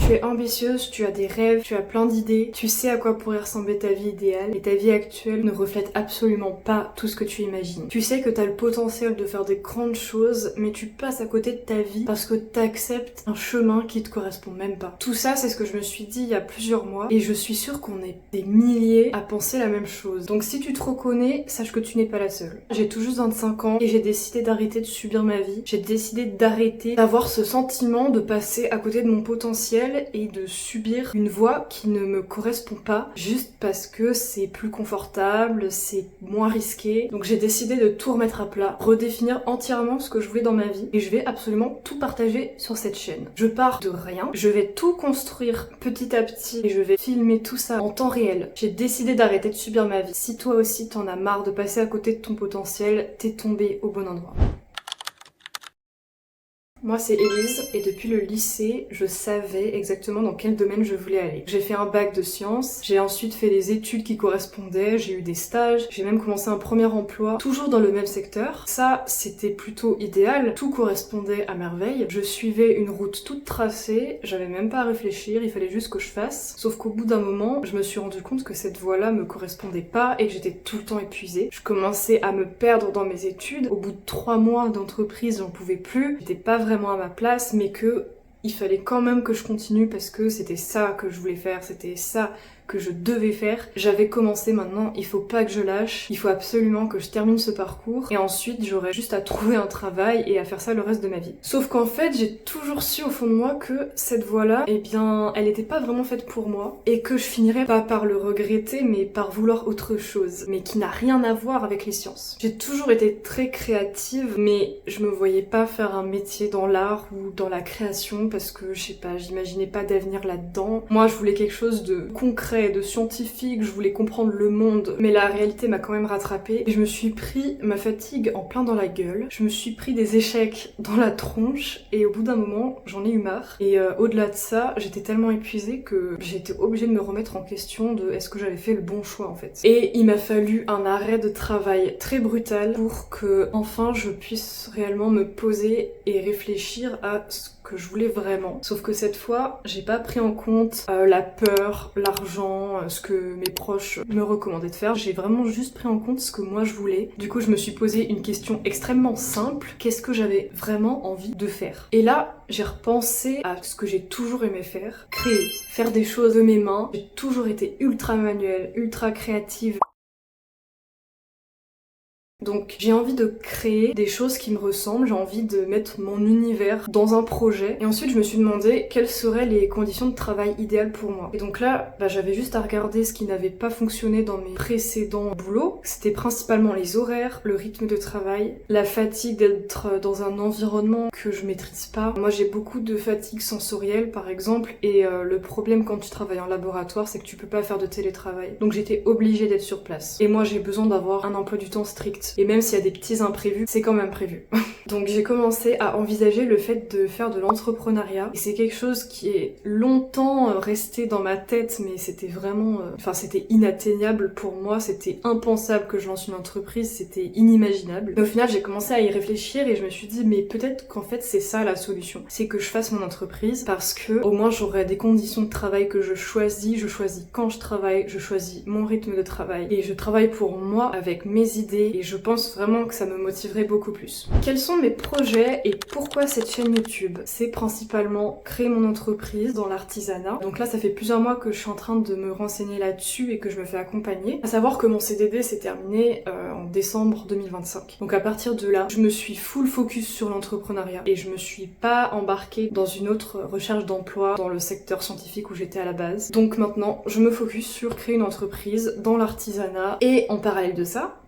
Tu es ambitieuse, tu as des rêves, tu as plein d'idées, tu sais à quoi pourrait ressembler ta vie idéale et ta vie actuelle ne reflète absolument pas tout ce que tu imagines. Tu sais que t'as le potentiel de faire des grandes choses, mais tu passes à côté de ta vie parce que t'acceptes un chemin qui te correspond même pas. Tout ça, c'est ce que je me suis dit il y a plusieurs mois et je suis sûre qu'on est des milliers à penser la même chose. Donc si tu te reconnais, sache que tu n'es pas la seule. J'ai tout juste 25 ans et j'ai décidé d'arrêter de subir ma vie. J'ai décidé d'arrêter d'avoir ce sentiment de passer à côté de mon potentiel et de subir une voie qui ne me correspond pas juste parce que c'est plus confortable, c'est moins risqué. Donc j'ai décidé de tout remettre à plat, redéfinir entièrement ce que je voulais dans ma vie et je vais absolument tout partager sur cette chaîne. Je pars de rien, je vais tout construire petit à petit et je vais filmer tout ça en temps réel. J'ai décidé d'arrêter de subir ma vie. Si toi aussi t'en as marre de passer à côté de ton potentiel, t'es tombé au bon endroit. Moi c'est Élise et depuis le lycée, je savais exactement dans quel domaine je voulais aller. J'ai fait un bac de sciences, j'ai ensuite fait les études qui correspondaient, j'ai eu des stages, j'ai même commencé un premier emploi, toujours dans le même secteur. Ça, c'était plutôt idéal, tout correspondait à merveille. Je suivais une route toute tracée, j'avais même pas à réfléchir, il fallait juste que je fasse. Sauf qu'au bout d'un moment, je me suis rendu compte que cette voie-là me correspondait pas et que j'étais tout le temps épuisée. Je commençais à me perdre dans mes études. Au bout de 3 mois d'entreprise, j'en pouvais plus. J'étais pas vraiment à ma place, mais que il fallait quand même que je continue parce que c'était ça que je voulais faire, c'était ça que je devais faire. J'avais commencé, maintenant il faut pas que je lâche, il faut absolument que je termine ce parcours et ensuite j'aurais juste à trouver un travail et à faire ça le reste de ma vie. Sauf qu'en fait j'ai toujours su au fond de moi que cette voie-là, eh bien elle était pas vraiment faite pour moi et que je finirais pas par le regretter mais par vouloir autre chose, mais qui n'a rien à voir avec les sciences. J'ai toujours été très créative mais je me voyais pas faire un métier dans l'art ou dans la création parce que je sais pas, j'imaginais pas d'avenir là-dedans. Moi je voulais quelque chose de concret, de scientifique, je voulais comprendre le monde, mais la réalité m'a quand même rattrapée et je me suis pris ma fatigue en plein dans la gueule, je me suis pris des échecs dans la tronche et au bout d'un moment j'en ai eu marre et au-delà de ça j'étais tellement épuisée que j'ai été obligée de me remettre en question de est-ce que j'avais fait le bon choix en fait. Et il m'a fallu un arrêt de travail très brutal pour que enfin je puisse réellement me poser et réfléchir à ce que je voulais vraiment. Sauf que cette fois, j'ai pas pris en compte la peur, l'argent, ce que mes proches me recommandaient de faire. J'ai vraiment juste pris en compte ce que moi je voulais. Du coup, je me suis posé une question extrêmement simple. Qu'est-ce que j'avais vraiment envie de faire? Et là, j'ai repensé à ce que j'ai toujours aimé faire. Créer, faire des choses de mes mains. J'ai toujours été ultra manuelle, ultra créative. Donc j'ai envie de créer des choses qui me ressemblent, j'ai envie de mettre mon univers dans un projet. Et ensuite je me suis demandé quelles seraient les conditions de travail idéales pour moi. Et donc là, j'avais juste à regarder ce qui n'avait pas fonctionné dans mes précédents boulots. C'était principalement les horaires, le rythme de travail, la fatigue d'être dans un environnement que je maîtrise pas. Moi j'ai beaucoup de fatigue sensorielle par exemple, et le problème quand tu travailles en laboratoire, c'est que tu peux pas faire de télétravail. Donc j'étais obligée d'être sur place. Et moi j'ai besoin d'avoir un emploi du temps strict. Et même s'il y a des petits imprévus, c'est quand même prévu. Donc j'ai commencé à envisager le fait de faire de l'entrepreneuriat. Et c'est quelque chose qui est longtemps resté dans ma tête, mais c'était vraiment... c'était inatteignable pour moi, c'était impensable que je lance une entreprise, c'était inimaginable. Mais au final j'ai commencé à y réfléchir et je me suis dit mais peut-être qu'en fait c'est ça la solution. C'est que je fasse mon entreprise parce que au moins j'aurai des conditions de travail que je choisis quand je travaille, je choisis mon rythme de travail et je travaille pour moi avec mes idées et je pense vraiment que ça me motiverait beaucoup plus. Quels sont mes projets et pourquoi cette chaîne YouTube? C'est principalement créer mon entreprise dans l'artisanat. Donc là ça fait plusieurs mois que je suis en train de me renseigner là-dessus et que je me fais accompagner. À savoir que mon CDD s'est terminé en décembre 2025. Donc à partir de là, je me suis full focus sur l'entrepreneuriat et je me suis pas embarquée dans une autre recherche d'emploi dans le secteur scientifique où j'étais à la base. Donc maintenant, je me focus sur créer une entreprise dans l'artisanat et en parallèle de ça,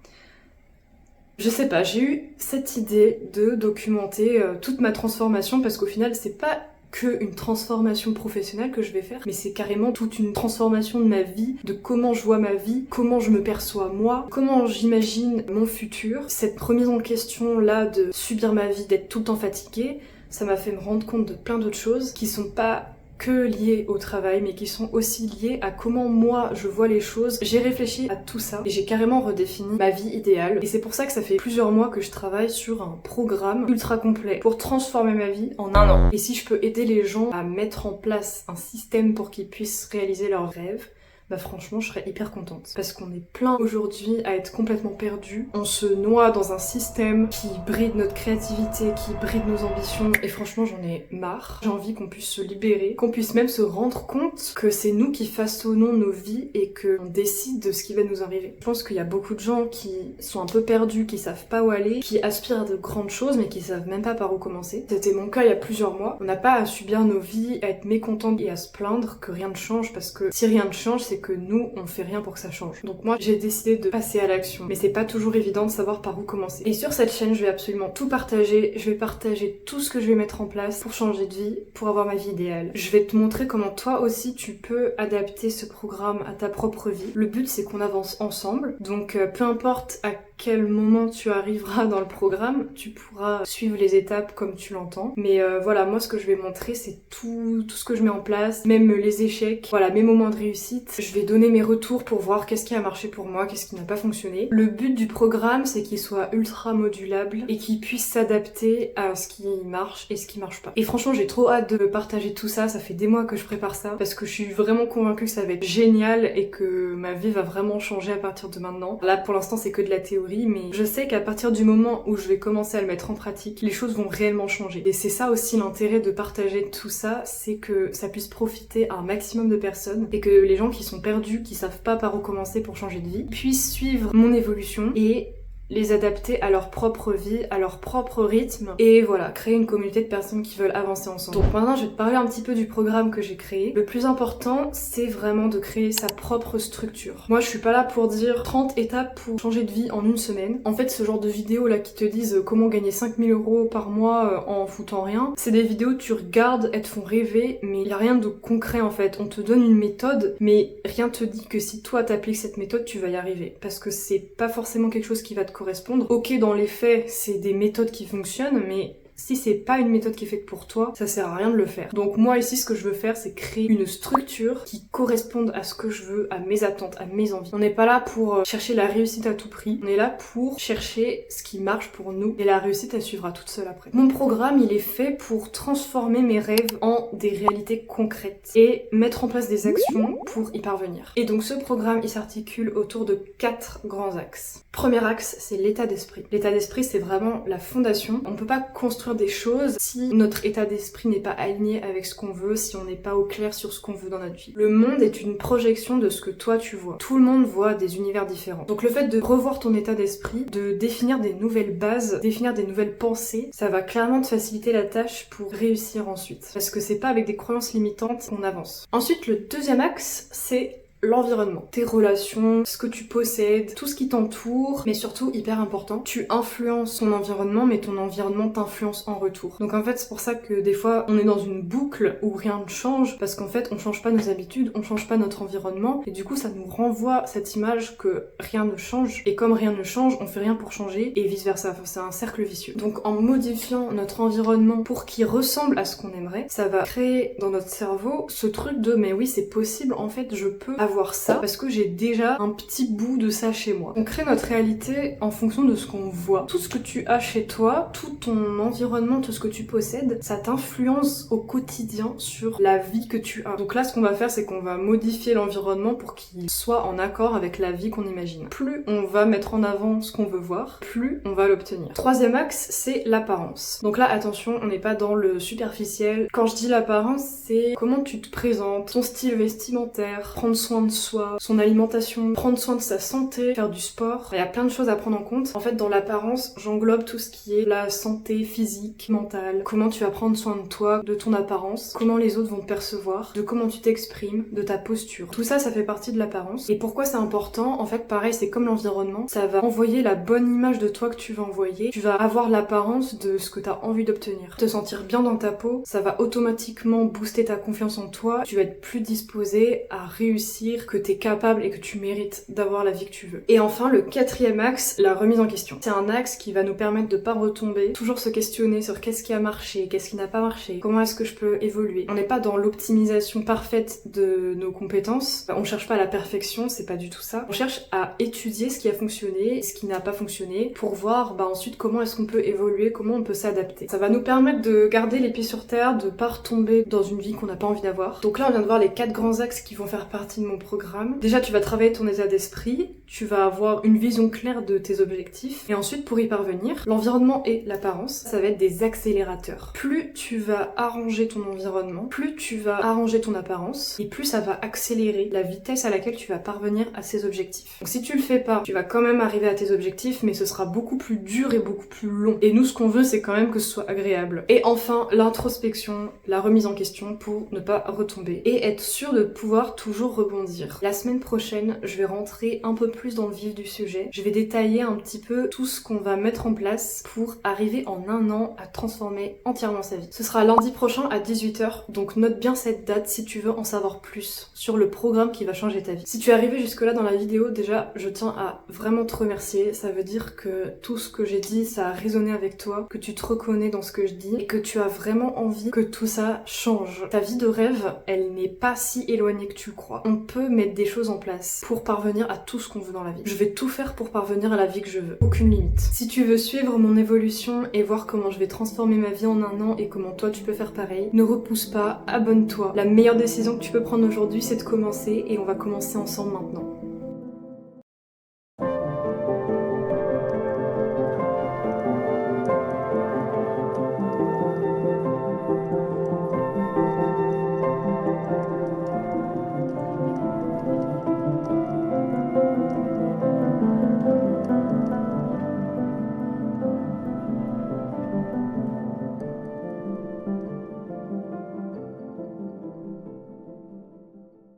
je sais pas, j'ai eu cette idée de documenter toute ma transformation parce qu'au final c'est pas que une transformation professionnelle que je vais faire, mais c'est carrément toute une transformation de ma vie, de comment je vois ma vie, comment je me perçois moi, comment j'imagine mon futur. Cette remise en question là de subir ma vie, d'être tout le temps fatiguée, ça m'a fait me rendre compte de plein d'autres choses qui sont pas que liés au travail, mais qui sont aussi liés à comment moi je vois les choses. J'ai réfléchi à tout ça et j'ai carrément redéfini ma vie idéale. Et c'est pour ça que ça fait plusieurs mois que je travaille sur un programme ultra complet pour transformer ma vie en un an. Et si je peux aider les gens à mettre en place un système pour qu'ils puissent réaliser leurs rêves, bah franchement je serais hyper contente. Parce qu'on est plein aujourd'hui à être complètement perdus. On se noie dans un système qui bride notre créativité, qui bride nos ambitions. Et franchement j'en ai marre. J'ai envie qu'on puisse se libérer, qu'on puisse même se rendre compte que c'est nous qui façonnons nos vies et qu'on décide de ce qui va nous arriver. Je pense qu'il y a beaucoup de gens qui sont un peu perdus, qui savent pas où aller, qui aspirent à de grandes choses mais qui savent même pas par où commencer. C'était mon cas il y a plusieurs mois. On n'a pas à subir nos vies, à être mécontents et à se plaindre que rien ne change, parce que si rien ne change, c'est que nous, on fait rien pour que ça change. Donc moi, j'ai décidé de passer à l'action. Mais c'est pas toujours évident de savoir par où commencer. Et sur cette chaîne, je vais absolument tout partager. Je vais partager tout ce que je vais mettre en place pour changer de vie, pour avoir ma vie idéale. Je vais te montrer comment toi aussi, tu peux adapter ce programme à ta propre vie. Le but, c'est qu'on avance ensemble. Donc peu importe à quel moment tu arriveras dans le programme, tu pourras suivre les étapes comme tu l'entends. Mais voilà, moi ce que je vais montrer, c'est tout ce que je mets en place, même les échecs, voilà, mes moments de réussite. Je vais donner mes retours pour voir qu'est-ce qui a marché pour moi, qu'est-ce qui n'a pas fonctionné. Le but du programme, c'est qu'il soit ultra modulable et qu'il puisse s'adapter à ce qui marche et ce qui marche pas. Et franchement, j'ai trop hâte de partager tout ça. Ça fait des mois que je prépare ça parce que je suis vraiment convaincue que ça va être génial et que ma vie va vraiment changer à partir de maintenant. Là, pour l'instant, c'est que de la théorie, mais je sais qu'à partir du moment où je vais commencer à le mettre en pratique, les choses vont réellement changer. Et c'est ça aussi l'intérêt de partager tout ça, c'est que ça puisse profiter à un maximum de personnes et que les gens qui sont perdus, qui savent pas par où commencer pour changer de vie, puissent suivre mon évolution et les adapter à leur propre vie, à leur propre rythme, et voilà, créer une communauté de personnes qui veulent avancer ensemble. Donc maintenant, je vais te parler un petit peu du programme que j'ai créé. Le plus important, c'est vraiment de créer sa propre structure. Moi, je suis pas là pour dire 30 étapes pour changer de vie en une semaine. En fait, ce genre de vidéos là qui te disent comment gagner 5000 € par mois en foutant rien, c'est des vidéos que tu regardes, elles te font rêver, mais il y a rien de concret en fait. On te donne une méthode, mais rien te dit que si toi t'appliques cette méthode, tu vas y arriver. Parce que c'est pas forcément quelque chose qui va te correspondre. Ok, dans les faits, c'est des méthodes qui fonctionnent, mais si c'est pas une méthode qui est faite pour toi, ça sert à rien de le faire. Donc moi ici, ce que je veux faire, c'est créer une structure qui corresponde à ce que je veux, à mes attentes, à mes envies. On n'est pas là pour chercher la réussite à tout prix, on est là pour chercher ce qui marche pour nous, et la réussite, elle suivra toute seule après. Mon programme, il est fait pour transformer mes rêves en des réalités concrètes et mettre en place des actions pour y parvenir. Et donc ce programme, il s'articule autour de 4 grands axes. Premier axe, c'est l'état d'esprit. L'état d'esprit, c'est vraiment la fondation. On peut pas construire des choses si notre état d'esprit n'est pas aligné avec ce qu'on veut, si on n'est pas au clair sur ce qu'on veut dans notre vie. Le monde est une projection de ce que toi tu vois. Tout le monde voit des univers différents. Donc le fait de revoir ton état d'esprit, de définir des nouvelles bases, définir des nouvelles pensées, ça va clairement te faciliter la tâche pour réussir ensuite. Parce que c'est pas avec des croyances limitantes qu'on avance. Ensuite, le deuxième axe, c'est l'environnement, tes relations, ce que tu possèdes, tout ce qui t'entoure, mais surtout, hyper important, tu influences ton environnement, mais ton environnement t'influence en retour. Donc en fait, c'est pour ça que des fois, on est dans une boucle où rien ne change, parce qu'en fait, on change pas nos habitudes, on change pas notre environnement, et du coup, ça nous renvoie cette image que rien ne change, et comme rien ne change, on fait rien pour changer, et vice versa. Enfin, c'est un cercle vicieux. Donc en modifiant notre environnement pour qu'il ressemble à ce qu'on aimerait, ça va créer dans notre cerveau ce truc de mais oui, c'est possible, en fait, je peux avoir ça parce que j'ai déjà un petit bout de ça chez moi. On crée notre réalité en fonction de ce qu'on voit. Tout ce que tu as chez toi, tout ton environnement, tout ce que tu possèdes, ça t'influence au quotidien sur la vie que tu as. Donc là, ce qu'on va faire, c'est qu'on va modifier l'environnement pour qu'il soit en accord avec la vie qu'on imagine. Plus on va mettre en avant ce qu'on veut voir, plus on va l'obtenir. Troisième axe, c'est l'apparence. Donc là, attention, on n'est pas dans le superficiel. Quand je dis l'apparence, c'est comment tu te présentes, ton style vestimentaire, prendre soin de soi, son alimentation, prendre soin de sa santé, faire du sport. Il y a plein de choses à prendre en compte. En fait, dans l'apparence, j'englobe tout ce qui est la santé physique, mentale, comment tu vas prendre soin de toi, de ton apparence, comment les autres vont te percevoir, de comment tu t'exprimes, de ta posture. Tout ça, ça fait partie de l'apparence. Et pourquoi c'est important? En fait, pareil, c'est comme l'environnement. Ça va envoyer la bonne image de toi que tu vas envoyer. Tu vas avoir l'apparence de ce que tu as envie d'obtenir. Te sentir bien dans ta peau, ça va automatiquement booster ta confiance en toi. Tu vas être plus disposé à réussir sentir que t'es capable et que tu mérites d'avoir la vie que tu veux. Et enfin, le quatrième axe, la remise en question. C'est un axe qui va nous permettre de pas retomber, toujours se questionner sur qu'est-ce qui a marché, qu'est-ce qui n'a pas marché, comment est-ce que je peux évoluer. On n'est pas dans l'optimisation parfaite de nos compétences, on cherche pas la perfection, c'est pas du tout ça. On cherche à étudier ce qui a fonctionné, ce qui n'a pas fonctionné, pour voir ensuite comment est-ce qu'on peut évoluer, comment on peut s'adapter. Ça va nous permettre de garder les pieds sur terre, de pas retomber dans une vie qu'on n'a pas envie d'avoir. Donc là, on vient de voir les 4 grands axes qui vont faire partie de mon programme. Déjà, tu vas travailler ton état d'esprit, tu vas avoir une vision claire de tes objectifs, et ensuite, pour y parvenir, l'environnement et l'apparence, ça va être des accélérateurs. Plus tu vas arranger ton environnement, plus tu vas arranger ton apparence, et plus ça va accélérer la vitesse à laquelle tu vas parvenir à ces objectifs. Donc si tu le fais pas, tu vas quand même arriver à tes objectifs, mais ce sera beaucoup plus dur et beaucoup plus long. Et nous, ce qu'on veut, c'est quand même que ce soit agréable. Et enfin, l'introspection, la remise en question pour ne pas retomber et être sûr de pouvoir toujours rebondir. La semaine prochaine, je vais rentrer un peu plus dans le vif du sujet. Je vais détailler un petit peu tout ce qu'on va mettre en place pour arriver en un an à transformer entièrement sa vie. Ce sera lundi prochain à 18h, donc note bien cette date si tu veux en savoir plus sur le programme qui va changer ta vie. Si tu es arrivé jusque là dans la vidéo, déjà je tiens à vraiment te remercier. Ça veut dire que tout ce que j'ai dit, ça a résonné avec toi, que tu te reconnais dans ce que je dis et que tu as vraiment envie que tout ça change. Ta vie de rêve, elle n'est pas si éloignée que tu le crois. On peut mettre des choses en place pour parvenir à tout ce qu'on veut dans la vie. Je vais tout faire pour parvenir à la vie que je veux. Aucune limite. Si tu veux suivre mon évolution et voir comment je vais transformer ma vie en un an et comment toi tu peux faire pareil, ne repousse pas, abonne-toi. La meilleure décision que tu peux prendre aujourd'hui, c'est de commencer et on va commencer ensemble maintenant.